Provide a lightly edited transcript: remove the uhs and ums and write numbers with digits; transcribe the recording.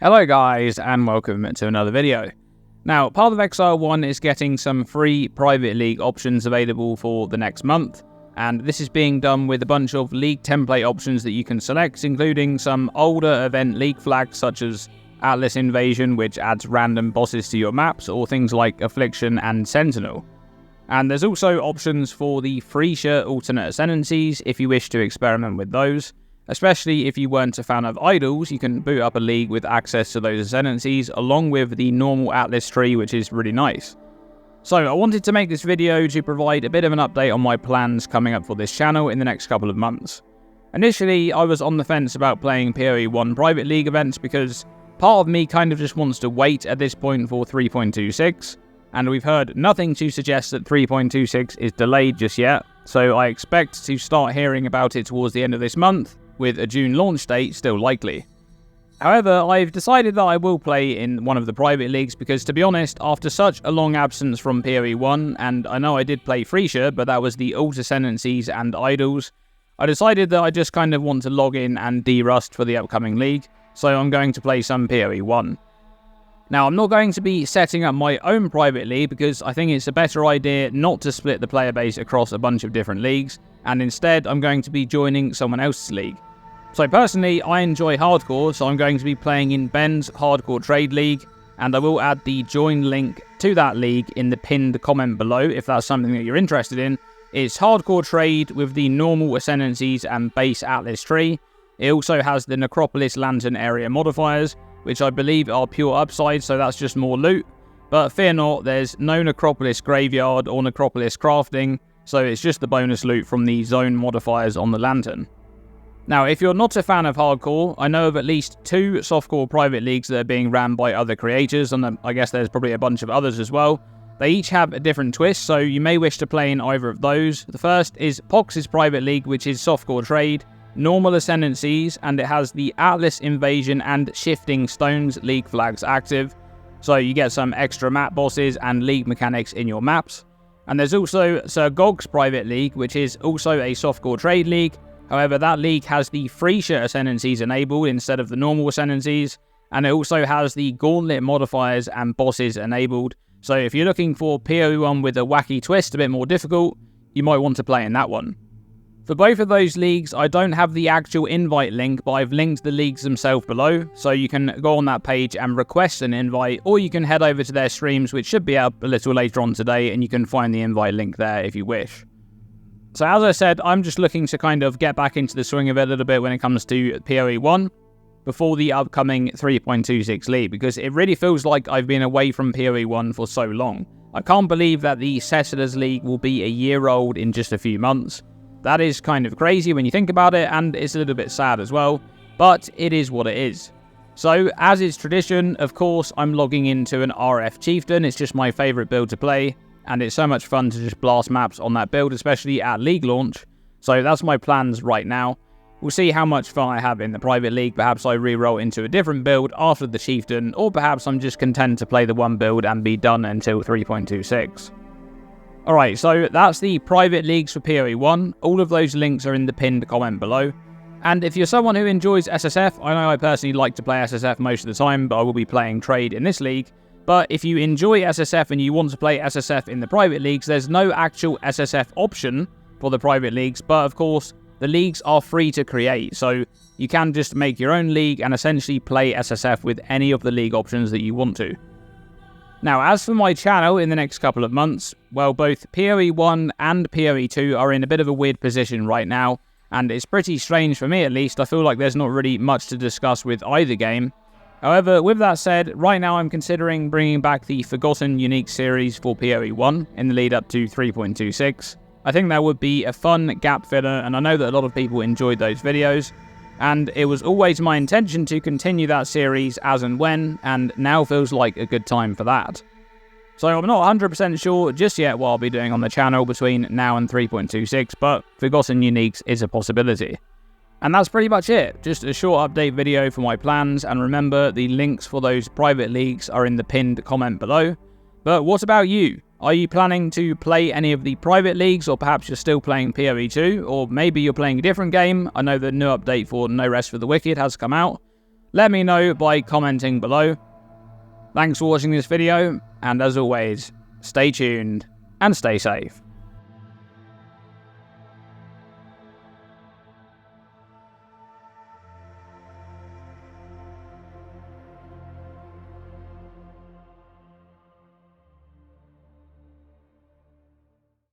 Hello guys, and welcome to another video. Now, Path of Exile 1 is getting some free private league options available for the next month, and this is being done with a bunch of league template options that you can select, including some older event league flags such as Atlas Invasion, which adds random bosses to your maps, or things like Affliction and Sentinel. And there's also options for the Freesia alternate ascendancies if you wish to experiment with those. Especially if you weren't a fan of idols, you can boot up a league with access to those ascendancies along with the normal Atlas tree, which is really nice. So I wanted to make this video to provide a bit of an update on my plans coming up for this channel in the next couple of months. Initially, I was on the fence about playing PoE1 private league events because part of me kind of just wants to wait at this point for 3.26, and we've heard nothing to suggest that 3.26 is delayed just yet, so I expect to start hearing about it towards the end of this month, with a June launch date still likely. However, I've decided that I will play in one of the private leagues because, to be honest, after such a long absence from PoE1, and I know I did play Freesia, but that was the alt ascendancies and idols, I decided that I just kind of want to log in and derust for the upcoming league, so I'm going to play some PoE1. Now, I'm not going to be setting up my own private league because I think it's a better idea not to split the player base across a bunch of different leagues, and instead I'm going to be joining someone else's league. So personally, I enjoy hardcore, so I'm going to be playing in Ben's Hardcore Trade League, and I will add the join link to that league in the pinned comment below if that's something that you're interested in. It's Hardcore Trade with the normal ascendancies and base Atlas tree. It also has the Necropolis Lantern area modifiers, which I believe are pure upside, so that's just more loot. But fear not, there's no Necropolis Graveyard or Necropolis Crafting, so it's just the bonus loot from the zone modifiers on the Lantern. Now, if you're not a fan of hardcore, I know of at least 2 softcore private leagues that are being ran by other creators, and I guess there's probably a bunch of others as well. They each have a different twist, so you may wish to play in either of those. The first is Pox's private league, which is softcore trade, normal ascendancies, and it has the Atlas Invasion and Shifting Stones league flags active, so you get some extra map bosses and league mechanics in your maps. And there's also Sir Gog's private league, which is also a softcore trade league. However, that league has the Freesia ascendancies enabled instead of the normal ascendancies, and it also has the Gauntlet modifiers and bosses enabled. So if you're looking for PoE1 with a wacky twist, a bit more difficult, you might want to play in that one. For both of those leagues, I don't have the actual invite link, but I've linked the leagues themselves below, so you can go on that page and request an invite, or you can head over to their streams, which should be up a little later on today, and you can find the invite link there if you wish. So as I said, I'm just looking to kind of get back into the swing of it a little bit when it comes to PoE1 before the upcoming 3.26 league, because it really feels like I've been away from PoE1 for so long. I can't believe that the Settlers League will be a year old in just a few months. That is kind of crazy when you think about it, and it's a little bit sad as well, but it is what it is. So, as is tradition, of course, I'm logging into an RF Chieftain. It's just my favourite build to play, and it's so much fun to just blast maps on that build, especially at league launch. So that's my plans right now. We'll see how much fun I have in the private league. Perhaps I re-roll into a different build after the Chieftain, or perhaps I'm just content to play the one build and be done until 3.26. Alright, so that's the private leagues for PoE1. All of those links are in the pinned comment below. And if you're someone who enjoys SSF, I know I personally like to play SSF most of the time, but I will be playing trade in this league. But if you enjoy SSF and you want to play SSF in the private leagues, there's no actual SSF option for the private leagues, but of course, the leagues are free to create, so you can just make your own league and essentially play SSF with any of the league options that you want to. Now, as for my channel in the next couple of months, well, both PoE1 and PoE2 are in a bit of a weird position right now, and it's pretty strange for me at least. I feel like there's not really much to discuss with either game. However, with that said, right now I'm considering bringing back the Forgotten Unique series for PoE1 in the lead up to 3.26. I think that would be a fun gap filler, and I know that a lot of people enjoyed those videos, and it was always my intention to continue that series as and when, and now feels like a good time for that. So I'm not 100% sure just yet what I'll be doing on the channel between now and 3.26, but Forgotten Uniques is a possibility. And that's pretty much it, just a short update video for my plans, and remember the links for those private leagues are in the pinned comment below. But what about you? Are you planning to play any of the private leagues, or perhaps you're still playing PoE2, or maybe you're playing a different game? I know the new update for No Rest for the Wicked has come out. Let me know by commenting below. Thanks for watching this video, and as always, stay tuned and stay safe.